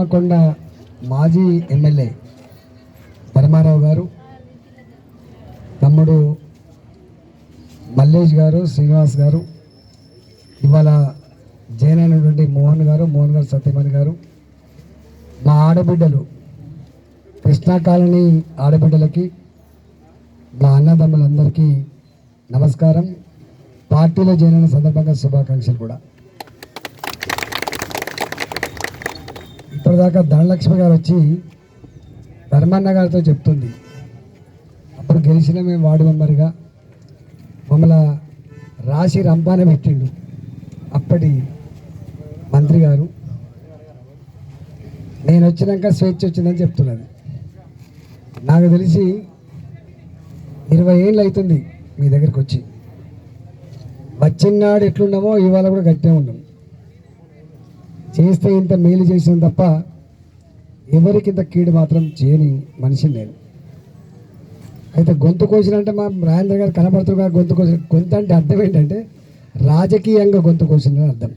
హన్మకొండ మాజీ ఎమ్మెల్యే ధర్మారావు గారు, తమ్ముడు మల్లేష్ గారు, శ్రీనివాస్ గారు, ఇవాళ జైన్ అయినటువంటి మోహన్ గారు సత్యమణి గారు, మా ఆడబిడ్డలు కృష్ణా కాలనీ ఆడబిడ్డలకి, మా అన్నదమ్ములందరికీ నమస్కారం. పార్టీలో జాయిన్ అయిన సందర్భంగా శుభాకాంక్షలు కూడా. ఇప్పటిదాకా ధనలక్ష్మి గారు వచ్చి ధర్మన్న గారితో చెప్తుంది, అప్పుడు గెలిచిన మేము వార్డు మెంబర్గా మమ్మల్ని రాసి రంపాన పెట్టిండు అప్పటి మంత్రి గారు. నేను వచ్చినాక స్వేచ్ఛ వచ్చిందని చెప్తున్నది. నాకు తెలిసి 20 ఏళ్ళు అవుతుంది మీ దగ్గరికి వచ్చి. వచ్చినాడు ఎట్లున్నామో ఇవాళ కూడా గట్టిగా ఉన్నాం. చేస్తే ఇంత మేలు చేసిన తప్ప ఎవరికి ఇంత కీడు మాత్రం చేయని మనిషిని నేను. అయితే గొంతు కోసినంటే మా రాజేంద్ర గారు కనబడుతున్నారు. గొంతు కోసిన, గొంతు అంటే అర్థం ఏంటంటే రాజకీయంగా గొంతు కోసిన అర్థం.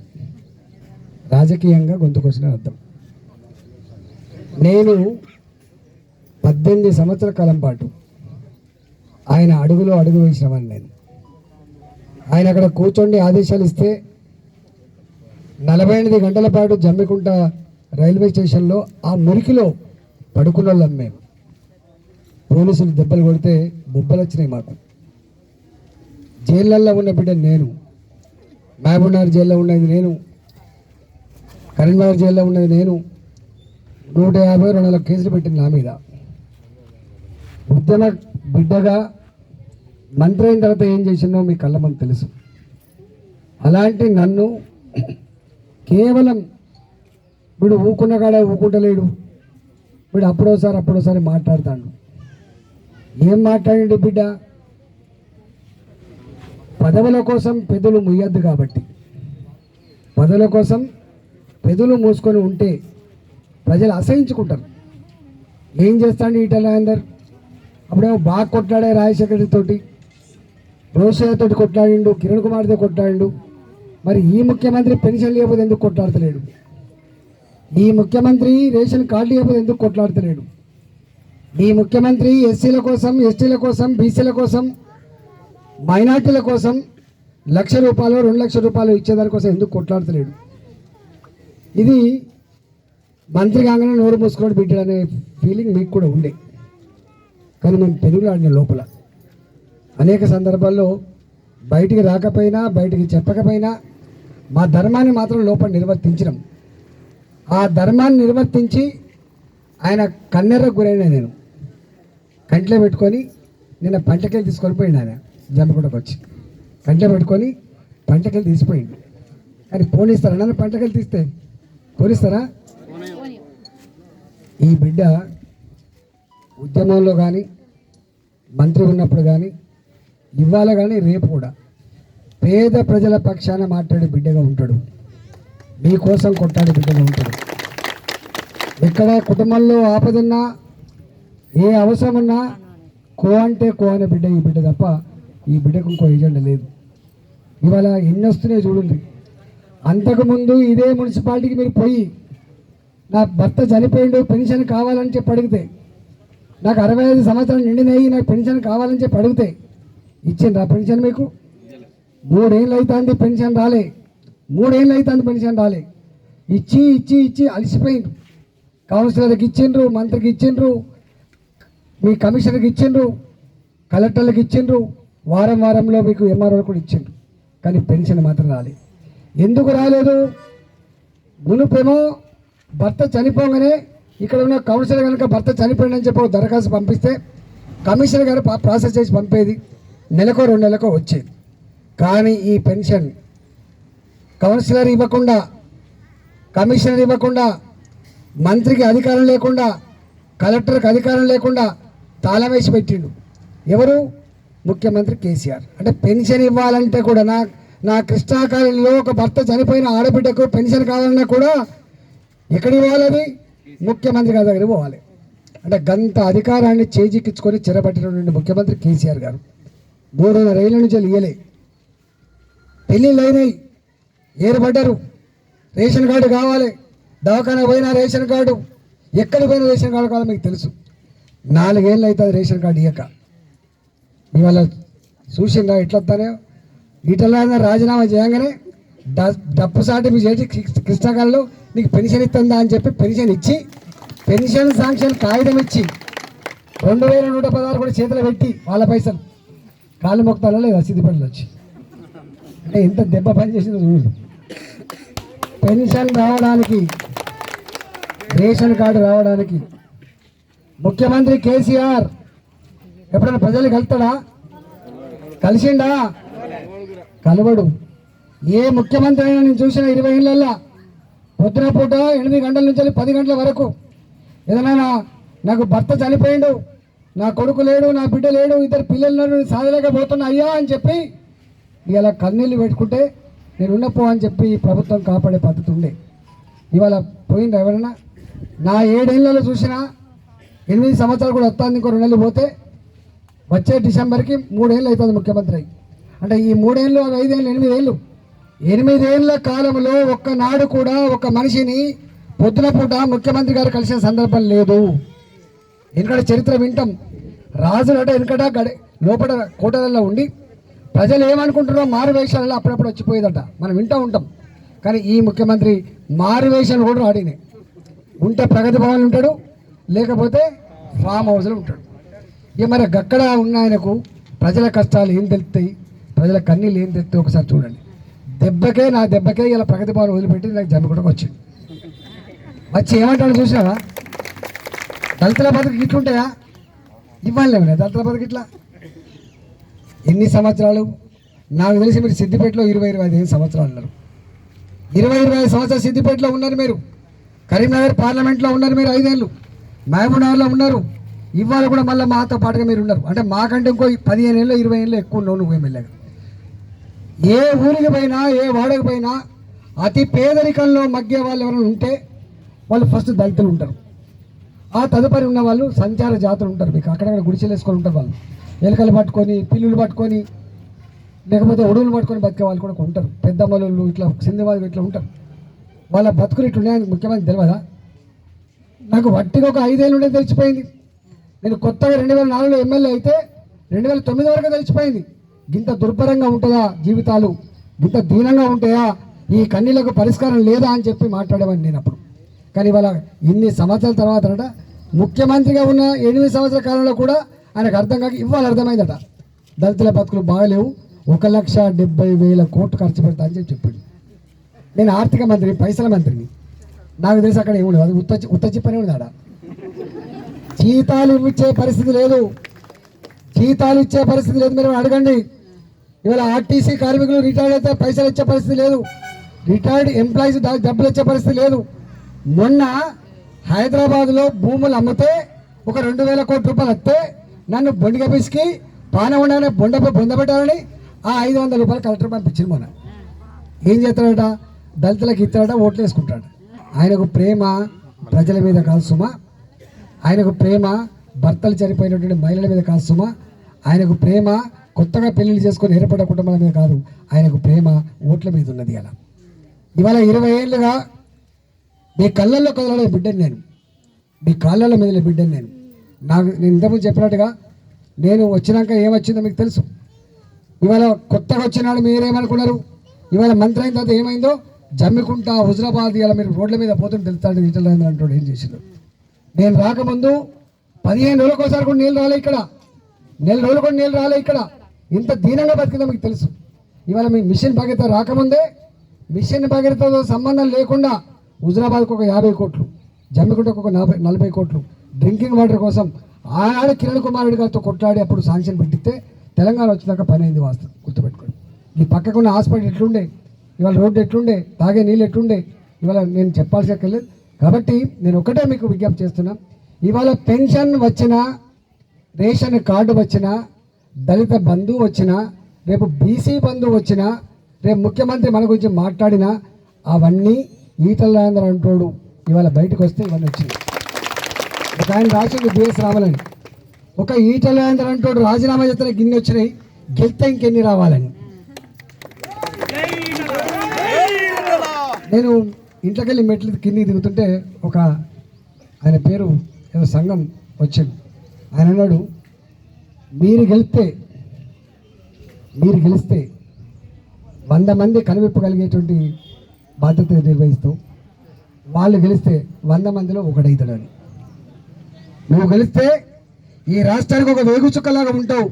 రాజకీయంగా గొంతు కోసిన అర్థం. నేను 18 సంవత్సరాల కాలం పాటు ఆయన అడుగులో అడుగు వేసినవని నేను. ఆయన అక్కడ కూర్చోండి ఆదేశాలు ఇస్తే 48 గంటల పాటు జమ్మికుంట రైల్వే స్టేషన్లో ఆ మురికిలో పడుకున్న వాళ్ళం మేము. పోలీసులు దెబ్బలు కొడితే బొబ్బలు వచ్చినాయి మాకు. జైళ్ళల్లో ఉన్న బిడ్డ నేను, మహబూబ్నగర్ జైల్లో ఉన్నది నేను, కరీంనగర్ జైల్లో ఉన్నది నేను. 150-200 కేసులు పెట్టింది నా మీద. ఉద్యమ బిడ్డగా మంత్రి అయిన తర్వాత ఏం చేసిందో మీ కళ్ళ మనకు తెలుసు. అలాంటి నన్ను కేవలం వీడు ఊకున్న కాడ ఊకుంటలేడు, వీడు అప్పుడోసారి మాట్లాడతాడు. ఏం మాట్లాడండి బిడ్డ? పదవుల కోసం పెదవులు ముయ్యద్దు కాబట్టి, పదవుల కోసం పెదవులు మూసుకొని ఉంటే ప్రజలు అసహించుకుంటారు. ఏం చేస్తాడు ఈటల రాజేందర్? అప్పుడేమో బాగా కొట్లాడే రాజశేఖర్ తోటి, రోషయ్యతోటి కొట్లాడిండు, కిరణ్ కుమార్తో కొట్లాడిండు. మరి ఈ ముఖ్యమంత్రి పెన్షన్ లేకపోతే ఎందుకు కొట్లాడతలేడు? ఈ ముఖ్యమంత్రి రేషన్ కార్డు లేకపోతే ఎందుకు కొట్లాడతలేడు? ఈ ముఖ్యమంత్రి ఎస్సీల కోసం, ఎస్టీల కోసం, బీసీల కోసం, మైనార్టీల కోసం ₹1,00,000, ₹2,00,000 ఇచ్చేదానికోసం ఎందుకు కొట్లాడతలేడు? ఇది మంత్రి కాగానే నోరు మూసుకొని బిడ్డలనే ఫీలింగ్ మీకు కూడా ఉండే. కానీ మేము పెరుగులాడిన లోపల అనేక సందర్భాల్లో బయటికి రాకపోయినా, బయటికి చెప్పకపోయినా మా ధర్మాన్ని మాత్రం లోపల నిర్వర్తించినాం. ఆ ధర్మాన్ని నిర్వర్తించి ఆయన కన్నెర్రకు గురైన నేను కంట్లో పెట్టుకొని నిన్న పంటకెళ్ళి తీసుకొని పోయిండు. ఆయన జమ్మకుంటకు వచ్చి కంట్లో పెట్టుకొని పంటకెళ్ళి తీసిపోయిండు. కానీ పోనిస్తారా? నన్ను పంటకెళ్ళి తీస్తే పోనిస్తారా? ఈ బిడ్డ ఉద్యమంలో కానీ, మంత్రి ఉన్నప్పుడు కానీ, ఇవాళ కానీ, రేపు కూడా పేద ప్రజల పక్షాన మాట్లాడే బిడ్డగా ఉంటాడు. మీకోసం కొట్టాడే బిడ్డగా ఉంటాడు. ఎక్కడ కుటుంబంలో ఆపదున్నా, ఏ అవసరం ఉన్నా కో అంటే కో అనే బిడ్డ ఈ బిడ్డ తప్ప ఈ బిడ్డకు ఇంకో ఏజెండా లేదు. ఇవాళ ఎన్ని వస్తున్నాయి చూడండి. అంతకుముందు ఇదే మున్సిపాలిటీకి మీరు పోయి నా భర్త చనిపోయిండు, పెన్షన్ కావాలని చెప్పి అడిగితే, నాకు 65 సంవత్సరాలు నిండినాయి, నాకు పెన్షన్ కావాలని చెప్పి అడిగితే ఇచ్చిండ్రా పెన్షన్? మీకు 3 ఏళ్ళు అవుతుంది పెన్షన్ రాలే. 3 ఏళ్ళు అవుతుంది పెన్షన్ రాలే. ఇచ్చి ఇచ్చి ఇచ్చి అలసిపోయిండ్రు. కౌన్సిలర్కి ఇచ్చిండ్రు, మంత్రికి ఇచ్చిండ్రు, మీ కమిషనర్కి ఇచ్చిండ్రు, కలెక్టర్లకు ఇచ్చిండ్రు, వారంలో మీకు ఎంఆర్ఓ కూడా ఇచ్చిండ్రు. కానీ పెన్షన్ మాత్రం రాలే. ఎందుకు రాలేదు? మునుపేమో భర్త చనిపోగానే ఇక్కడ ఉన్న కౌన్సిలర్ కనుక భర్త చనిపోయిందని చెప్పి దరఖాస్తు పంపిస్తే కమిషనర్ గారు ప్రాసెస్ చేసి పంపేది, నెలకో 2 నెలలకో వచ్చేది. కానీ ఈ పెన్షన్ కౌన్సిలర్ ఇవ్వకుండా, కమిషనర్ ఇవ్వకుండా, మంత్రికి అధికారం లేకుండా, కలెక్టర్కి అధికారం లేకుండా తాళం వేసి పెట్టిండు. ఎవరు? ముఖ్యమంత్రి కేసీఆర్. అంటే పెన్షన్ ఇవ్వాలంటే కూడా నా కృష్ణాకాలంలో ఒక భర్త చనిపోయిన ఆడబిడ్డకు పెన్షన్ కావాలన్నా కూడా ఎక్కడికి పోవాలి? ముఖ్యమంత్రి గారి దగ్గర పోవాలి. అంటే గంత అధికారాన్ని చేజిక్కించుకొని చెరబట్టినటువంటి ముఖ్యమంత్రి కేసీఆర్ గారు 3.5 ఏళ్ళ నుంచి ఇయ్యలే. పెళ్ళిళ్ళు అయినాయి, ఏర్పడ్డారు, రేషన్ కార్డు కావాలి, దవాఖాన పోయినా రేషన్ కార్డు, ఎక్కడికి పోయినా రేషన్ కార్డు కాదు మీకు తెలుసు. 4 ఏళ్ళు అవుతుంది రేషన్ కార్డు ఇయ్యక. ఇవాళ చూసిందా ఎట్లా వస్తానే ఈటల రాజీనామా చేయగానే డప్పు సాటి మీ చేసి కృష్ణకాలలో నీకు పెన్షన్ ఇస్తుందా అని చెప్పి పెన్షన్ ఇచ్చి, పెన్షన్ శాంక్షన్ కాగితం ఇచ్చి 2116 కూడా చేతిలో పెట్టి వాళ్ళ పైసలు కాళ్ళు మొక్తాలో లేదా సిద్దిపేటలో వచ్చి, అంటే ఎంత దెబ్బ పని చేసిందో చూడు. పెన్షన్ రావడానికి, రేషన్ కార్డు రావడానికి ముఖ్యమంత్రి కేసీఆర్ ఎప్పుడైనా ప్రజలు కలుతాడా? కలిసిండా? కలవడు. ఏ ముఖ్యమంత్రి అయినా నేను చూసిన 20 ఏళ్ళల్లో పొద్దున పూట 8 గంటల నుంచి 10 గంటల వరకు ఏదైనా నాకు భర్త చనిపోయిండు, నా కొడుకు లేడు, నా బిడ్డ లేడు, 2 పిల్లలు సాధలేకపోతున్నా అయ్యా అని చెప్పి ఇలా కన్నీళ్ళు పెట్టుకుంటే నేను ఉన్నపో అని చెప్పి ప్రభుత్వం కాపాడే పద్ధతి ఉండే. ఇవాళ పోయింది ఎవరైనా? నా 7 ఏళ్ళలో చూసినా 8 సంవత్సరాలు కూడా వస్తుంది, ఇంకో 2 నెలలు పోతే వచ్చే డిసెంబర్కి 3 ఏళ్ళు అవుతుంది ముఖ్యమంత్రి అయ్యి. అంటే ఈ 3 ఏళ్ళు, 5 ఏళ్ళు, 8 ఏళ్ళు, 8 ఏళ్ళ కాలంలో ఒక్కనాడు కూడా ఒక మనిషిని పొద్దున పూట ముఖ్యమంత్రి గారు కలిసిన సందర్భం లేదు. ఎందుకంటే చరిత్ర వింటాం, రాజులట వెనుకట లోపల కోటలలో ఉండి ప్రజలు ఏమనుకుంటున్నారో మారు వేషాలలో అప్పుడప్పుడు వచ్చిపోయేదట, మనం వింటూ ఉంటాం. కానీ ఈ ముఖ్యమంత్రి మారు వేషాలు కూడా ఆడినాయి. ఉంటే ప్రగతి భవన్ ఉంటాడు, లేకపోతే ఫామ్ హౌస్లో ఉంటాడు. ఇక మరి అక్కడ ఉన్న ఆయనకు ప్రజల కష్టాలు ఏం తెలుస్తాయి, ప్రజల కన్నీళ్ళు ఏం తెలుస్తాయి ఒకసారి చూడండి. నా దెబ్బకే ఇలా ప్రగతి భవన్ వదిలిపెట్టి నాకు జమ్మికుంటకు వచ్చింది. వచ్చి ఏమంటాడు చూసినావా? దళితుల బతుకు ఇట్లుంటాయా? ఇవ్వాలి దళితుల బతుకు ఇట్లా ఎన్ని సంవత్సరాలు? నాకు తెలిసి మీరు సిద్దిపేటలో 20-25 సంవత్సరాలు ఉన్నారు. 20-25 సంవత్సరాలు సిద్దిపేటలో ఉన్నారు మీరు. కరీంనగర్ పార్లమెంట్లో ఉన్నారు మీరు 5 ఏళ్ళు. మహబూబ్నగర్లో ఉన్నారు. ఇవాళ కూడా మళ్ళీ మాతో పాటుగా మీరు ఉన్నారు. అంటే మాకంటే ఇంకో 15 ఏళ్ళు 20 ఏళ్ళు ఎక్కువ ఉన్నావు నువ్వు ఎమ్మెల్యేగా. ఏ ఊరికి పోయినా, ఏ వాడకి పోయినా అతి పేదరికంలో మగ్గే వాళ్ళు ఎవరైనా ఉంటే వాళ్ళు ఫస్ట్ దళితులు ఉంటారు. ఆ తదుపరి ఉన్న వాళ్ళు సంచార జాతులు ఉంటారు. మీకు అక్కడక్కడ గుడిసెలు వేసుకొని ఉంటారు. వాళ్ళు ఎలుకలు పట్టుకొని, పిల్లులు పట్టుకొని, లేకపోతే ఒడువులు పట్టుకొని బతికే వాళ్ళు కూడా ఉంటారు. పెద్దమ్మలు ఇట్లా సింధువాళ్ళు ఇట్లా ఉంటారు. వాళ్ళ బతుకులు ఇట్లున్నాయని ముఖ్యమంత్రి తెలియదా? నాకు వట్టిగా ఒక 5 ఏళ్ళు ఉండే తెలిసిపోయింది. నేను కొత్తగా 2004లో ఎమ్మెల్యే అయితే 2009 వరకు తెలిసిపోయింది. గింత దుర్భరంగా ఉంటుందా జీవితాలు, గింత దీనంగా ఉంటాయా, ఈ కన్నీళ్లకు పరిష్కారం లేదా అని చెప్పి మాట్లాడేవాడిని నేను అప్పుడు. కానీ ఇవాళ ఇన్ని సంవత్సరాల తర్వాత ముఖ్యమంత్రిగా ఉన్న 8 సంవత్సరాల కాలంలో కూడా ఆయనకు అర్థం కాక ఇవాళ అర్థమైందట దళితుల బతుకులు బాగలేవు, 1,70,000 కోట్లు ఖర్చు పెడతా అని చెప్పిండు. నేను ఆర్థిక మంత్రి, పైసల మంత్రిని, నాకు తెలిసి అక్కడ ఏముండదు, అది ఉత్తచి పని ఉంది. ఆడ జీతాలు ఇచ్చే పరిస్థితి లేదు, జీతాలు ఇచ్చే పరిస్థితి లేదు. మీరు అడగండి. ఇవాళ ఆర్టీసీ కార్మికులు రిటైర్డ్ అయితే పైసలు ఇచ్చే పరిస్థితి లేదు, రిటైర్డ్ ఎంప్లాయీస్ డబ్బులు ఇచ్చే పరిస్థితి లేదు. మొన్న హైదరాబాద్లో భూములు అమ్మితే ఒక 2,000 కోట్ల రూపాయలు వస్తే నన్ను బొండిగ పిసికి పాన ఉండగానే బొందబెట్టాలని ఆ 500 రూపాయలు కలెక్టర్ పంపించింది. మొన్న ఏం చేస్తాడట? దళితులకు ఇస్తాడట, ఓట్లు వేసుకుంటాడు. ఆయనకు ప్రేమ ప్రజల మీద కాదు సుమా, ఆయనకు ప్రేమ భర్తలు చనిపోయినటువంటి మహిళల మీద కాదు సుమా, ఆయనకు ప్రేమ కొత్తగా పెళ్లిళ్ళు చేసుకొని ఏర్పడ్డ కుటుంబాల మీద కాదు, ఆయనకు ప్రేమ ఓట్ల మీద ఉన్నది. అలా ఇవాళ 20 ఏళ్ళుగా మీ కళ్ళల్లో కదలడే బిడ్డని నేను, మీ కాళ్ళల్లో మెదిలే బిడ్డని నేను. నేను ఇంతకుముందు చెప్పినట్టుగా నేను వచ్చినాక ఏమొచ్చిందో మీకు తెలుసు. ఇవాళ కొత్తగా వచ్చినాడు మీరేమనుకున్నారు? ఇవాళ మంత్రి అయిన తర్వాత ఏమైందో జమ్మికుంట, హుజరాబాద్ ఇలా మీరు రోడ్ల మీద పోతుంటే తెలుస్తాడు ఈటల అంటాడు ఏం చేసిండు. నేను రాకముందు 15 రోజులకు ఒకసారి కూడా నీళ్ళు రాలే ఇక్కడ, 4 రోజులు కూడా నీళ్ళు రాలే ఇక్కడ. ఇంత దీనంగా బతికిందో మీకు తెలుసు. ఇవాళ మీ మిషన్ భగీరథ రాకముందే, మిషన్ భగీరథతో సంబంధం లేకుండా హుజరాబాద్కు ఒక 50 కోట్లు, జమ్మికుంటకు ఒక 40 కోట్లు డ్రింకింగ్ వాటర్ కోసం ఆనాడు కిరణ్ కుమార్ రెడ్డి గారితో కొట్లాడి అప్పుడు శాంక్షన్ పెట్టిస్తే తెలంగాణ వచ్చినాక పని అయింది. వాస్తవం గుర్తుపెట్టుకోండి. ఈ పక్కకున్న హాస్పిటల్ ఎట్లుండే, ఇవాళ రోడ్డు ఎట్లుండే, తాగే నీళ్ళు ఎట్లుండే, ఇవాళ నేను చెప్పాల్సి అక్కర్లేదు. కాబట్టి నేను ఒకటే మీకు విజ్ఞప్తి చేస్తున్నా, ఇవాళ పెన్షన్ వచ్చినా, రేషన్ కార్డు వచ్చినా, దళిత బంధు వచ్చినా, రేపు బీసీ బంధు వచ్చినా, రేపు ముఖ్యమంత్రి మన గురించి మాట్లాడినా అవన్నీ ఈటల రాజేందర్ అంటోడు ఇవాళ బయటకు వస్తే ఇవన్నీ వచ్చినాయి. ఒక ఆయన రాసింది బిఎస్ రావాలని, ఒక ఈటల రాజేందర్ అంటోడు రాజీనామా చేస్తే గిన్నె వచ్చినాయి, గెలితే ఇంకెన్ని రావాలని. నేను ఇంట్లోకి వెళ్ళి మెట్లు కిందికి దిగుతుంటే ఒక ఆయన పేరు ఏదో సంఘం వచ్చింది. ఆయన అన్నాడు, మీరు గెలిస్తే 100 మంది కనివిప్పగలిగేటువంటి బాధ్యత నిర్వహిస్తావు, వాళ్ళు గెలిస్తే 100 మందిలో ఒకడైతాడని. నువ్వు గెలిస్తే ఈ రాష్ట్రానికి ఒక వేగు చుక్కలాగా ఉంటావు,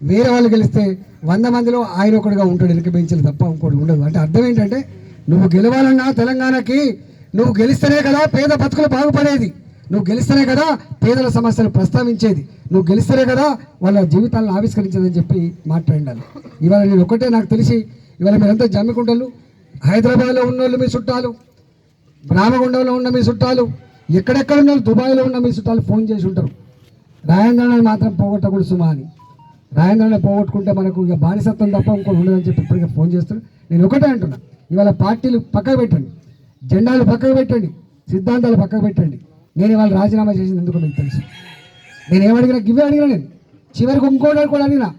వేరే వాళ్ళు గెలిస్తే 100 మందిలో ఆయన ఒకటిగా ఉంటాడు, వెనక బెంచీలు తప్ప ఇంకోటి ఉండదు. అంటే అర్థం ఏంటంటే నువ్వు గెలవాలన్నా తెలంగాణకి నువ్వు గెలిస్తేనే కదా పేద బతుకులు బాగుపడేది, నువ్వు గెలిస్తేనే కదా పేదల సమస్యలు ప్రస్తావించేది, నువ్వు గెలిస్తేనే కదా వాళ్ళ జీవితాలను ఆవిష్కరించేదని చెప్పి మాట్లాడాలి. ఇవాళ నేను ఒకటే నాకు తెలిసి, ఇవాళ మీరంతా జమ్మికుంటలు, హైదరాబాద్లో ఉన్నోళ్ళు మీ చుట్టాలు, రామగుండంలో ఉన్న మీ చుట్టాలు, ఎక్కడెక్కడ ఉన్న దుబాయ్లో ఉన్న మీ చుట్టాలు ఫోన్ చేసి ఉంటారు, రాయంద్రాన్ని మాత్రం పోగొట్టకూడదు సుమా అని. రాయంద్రాన్ని పోగొట్టుకుంటే మనకు ఇక బానిసత్వం తప్ప ఇంకోటి ఉండదని చెప్పి ఇప్పటికే ఫోన్ చేస్తారు. నేను ఒకటే అంటున్నా, ఇవాళ పార్టీలు పక్కకు పెట్టండి, జెండాలు పక్కకు పెట్టండి, సిద్ధాంతాలు పక్కకు పెట్టండి. నేను ఇవాళ రాజీనామా చేసింది ఎందుకు మీకు తెలుసు. నేను ఏమడిగినా గివే అడిగినా, నేను చివరికి ఇంకోటి కూడా అడిగినా,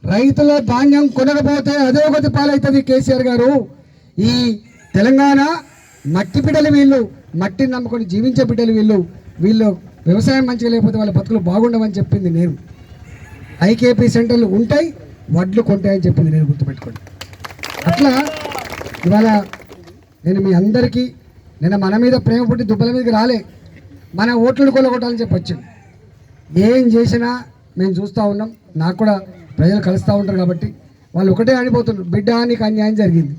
రైతుల ధాన్యం కొనకపోతే అదే ఒకటి పాలవుతుంది కేసీఆర్ గారు. ఈ తెలంగాణ మట్టి బిడ్డలు వీళ్ళు, మట్టిని నమ్ముకొని జీవించే బిడ్డలు వీళ్ళు వ్యవసాయం మంచిగా లేకపోతే వాళ్ళ బతుకులు బాగుండవని చెప్పింది నేను. ఐకేపీ సెంటర్లు ఉంటాయి, వడ్లు కొంటాయని చెప్పింది నేను, గుర్తుపెట్టుకోండి. అట్లా ఇవాళ నేను మీ అందరికీ, నిన్న మన మీద ప్రేమ పుట్టి దుబ్బల మీదకి రాలే, మన ఓట్లను కొలగొట్టాలని చెప్పొచ్చు. ఏం చేసినా మేము చూస్తూ ఉన్నాం, నాకు కూడా ప్రజలు కలుస్తూ ఉంటారు కాబట్టి వాళ్ళు ఒకటే అనిపోతున్నారు, బిడ్డ నీకు అన్యాయం జరిగింది,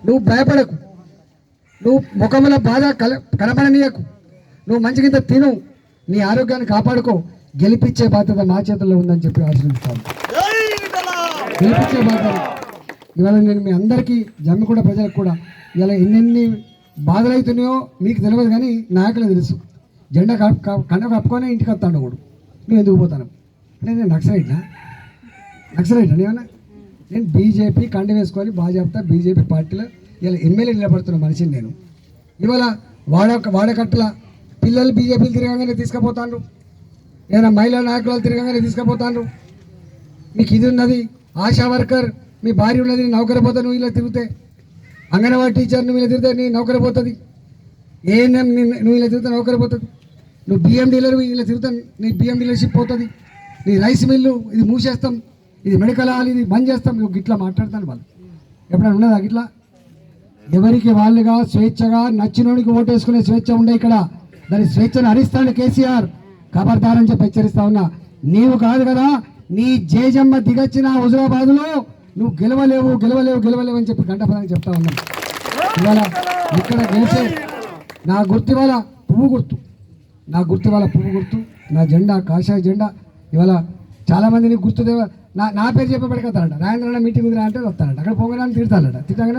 నువ్వు భయపడకు, నువ్వు ముఖంలో బాధ కనపడనీయకు, నువ్వు మంచిగా తిను, నీ ఆరోగ్యాన్ని కాపాడుకో, గెలిపించే బాధ్యత మా చేతుల్లో ఉందని చెప్పి ఆశీర్వదిస్తాను. గెలిపించే బాధ్యత ఇవాళ నేను మీ అందరికీ, జమ్మికుంట ప్రజలకు కూడా ఇలా ఎన్నెన్ని బాధలు అవుతున్నాయో మీకు తెలియదు, కానీ నాయకులు తెలుసు. జెండా కండ కప్పుకొని ఇంటికి వస్తాను కూడా, నువ్వు ఎందుకు పోతాను అంటే నేను నక్సలైట్నా ఏమన్నా? నేను బీజేపీ కండ వేసుకొని బాగా చెప్తా, బీజేపీ పార్టీలో ఇలా ఎమ్మెల్యే నిలబడుతున్న మనిషిని నేను. ఇవాళ వాడకట్టల పిల్లలు బీజేపీలు తిరగగానే తీసుకుపోతాను, ఏదైనా మహిళా నాయకులు తిరగగానే తీసుకుపోతాను. మీకు ఇది ఉన్నది, ఆశా వర్కర్ మీ భార్య ఉన్నది, నీ నౌకరి పోతా, నువ్వు ఇలా తిరిగితే, అంగన్వాడీ టీచర్ నువ్వు ఇలా తిరిగితే నీ నౌకరి పోతుంది, ఏఎన్ఎం నువ్వు ఇలా తిరిగితే నౌకరి పోతుంది, నువ్వు బియ్యం డీలర్ ఇలా తిరుగుతా నీ బియ్యం డీలర్షిప్ పోతుంది, నీ రైస్ మిల్లు ఇది మూసేస్తాం, ఇది మెడికల్ హాల్ ఇది బంద్ చేస్తాం, నువ్వు గిట్లా మాట్లాడతాను. వాళ్ళు ఎప్పుడైనా ఉన్నదా గిట్లా? ఎవరికి వాళ్ళుగా స్వేచ్ఛగా నచ్చినోడికి ఓటేసుకునే స్వేచ్ఛ ఉండే ఇక్కడ, దాని స్వేచ్ఛను హరిస్తాడు కేసీఆర్. ఖబర్దారని చెప్పి హెచ్చరిస్తా ఉన్నా. నీవు కాదు కదా, నీ జేజమ్మ దిగొచ్చిన హుజురాబాద్లో నువ్వు గెలవలేవు అని చెప్పి గంటపదానికి చెప్తా ఉన్నాను. ఇవాళ ఇక్కడ గెలిచే నా గుర్తు ఇవాళ పువ్వు గుర్తు, నా జెండా కాషాయ జెండా. ఇవాళ చాలామంది నీకు గుర్తు నా పేరు చెప్పబడికతారట, రాయంద్రన్న మీటింగ్ ఉంది అంటే వస్తారట, అక్కడ పోగానే తిడతారట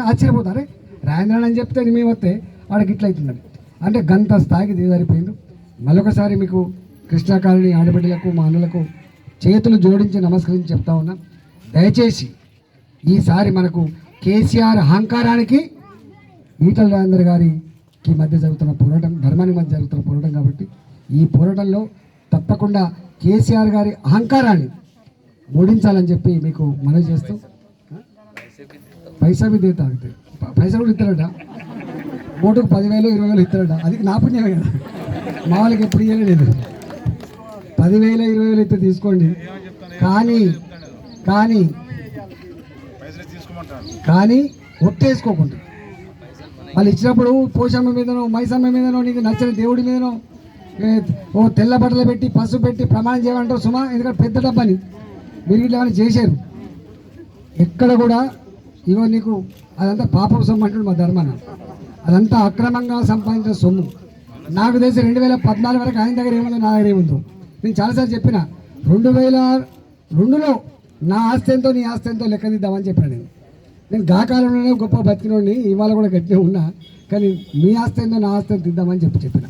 ఆశ్చర్యపోతారే, రాయంద్రన్న అని చెప్తే మేము వస్తే వాడికి ఇట్లా అవుతుందండి. అంటే గంత స్థాయికి దిగజారిపోయింది. మరొకసారి మీకు కృష్ణా కాలనీ ఆడబిడ్డలకు మా అన్నలకు చేతులు జోడించి నమస్కరించి చెప్తా ఉన్నా, దయచేసి ఈసారి మనకు కేసీఆర్ అహంకారానికి ఈటల రాజేందర్ గారికి మధ్య జరుగుతున్న పోరాటం, ధర్మానికి మధ్య జరుగుతున్న పోరాటం కాబట్టి ఈ పోరాటంలో తప్పకుండా కేసీఆర్ గారి అహంకారాన్ని ఓడించాలని చెప్పి మీకు మనవి చేస్తూ, పైసా మీద తాగుతాయి, పైసా కూడా ఇస్తారట, ఓటుకు 10,000 20,000 ఇస్తారట, అది నా పుణ్యమే కదా, మా వాళ్ళకి ఎప్పుడు ఇవ్వలేదు. 10,000 20,000 ఇస్తే తీసుకోండి, కానీ ఒట్టేసుకోకుండా వాళ్ళు ఇచ్చినప్పుడు పోషమ్మ మీదనో మైసమ్మ మీదనో నీకు నచ్చిన దేవుడి మీదనో ఓ తెల్ల బట్టలు పెట్టి పసుపు పెట్టి ప్రమాణం చేయమంటారు సుమా, ఎందుకంటే పెద్ద డబ్బని మీరు ఇట్లా ఏమైనా చేశారు. ఎక్కడ కూడా ఇగో నీకు అదంతా పాపం సొమ్ము అంటాడు మా ధర్మాన, అదంతా అక్రమంగా సంపాదించిన సొమ్ము. నాకు తెలిసి 2014 వరకు ఆయన దగ్గర ఏముందో నా దగ్గర ఏముందో నేను చాలాసార్లు చెప్పిన, 2002లో నా ఆస్తి ఎంతో నీ ఆస్తి ఎంతో లెక్కదిద్దామని చెప్పాను. నేను కాలంలోనే గొప్ప బతికినోడిని, ఇవాళ కూడా గట్టిగా ఉన్నా, కానీ మీ ఆస్తి ఎంతో నా ఆస్తి ఎంతో ఇద్దామని చెప్పిన.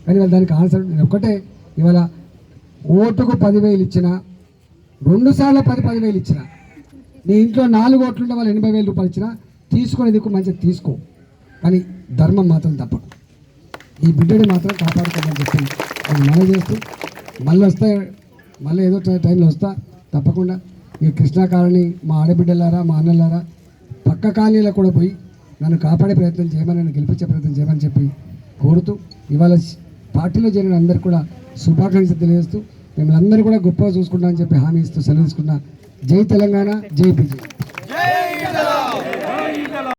కానీ వాళ్ళు దానికి ఆన్సర్ నేను ఒక్కటే, ఇవాళ ఓటుకు 10,000 ఇచ్చిన, 2 సార్లు 10,000 ఇచ్చిన, నీ ఇంట్లో 4 ఓట్లుంటే వాళ్ళు 80,000 రూపాయలు ఇచ్చినా తీసుకునేందుకు మంచిగా తీసుకో, కానీ ధర్మం మాత్రం తప్పదు, ఈ బిడ్డని మాత్రం కాపాడుకోమని చెప్పి అది మనం చేస్తూ మళ్ళీ ఏదో టైంలో వస్తా తప్పకుండా. ఈ కృష్ణా కాలనీ మా ఆడబిడ్డలారా మా అన్నలారా పక్క కాలనీలో కూడా పోయి నన్ను కాపాడే ప్రయత్నం చేయమని, నన్ను గెలిపించే ప్రయత్నం చేయమని చెప్పి కోరుతూ ఇవాళ పార్టీలో చేరిన అందరికీ కూడా శుభాకాంక్షలు తెలియజేస్తూ మిమ్మల్ని అందరూ కూడా గొప్పగా చూసుకుంటామని చెప్పి హామీ ఇస్తూ సెలవు తీసుకున్నా. జై తెలంగాణ, జై బీజేపీ.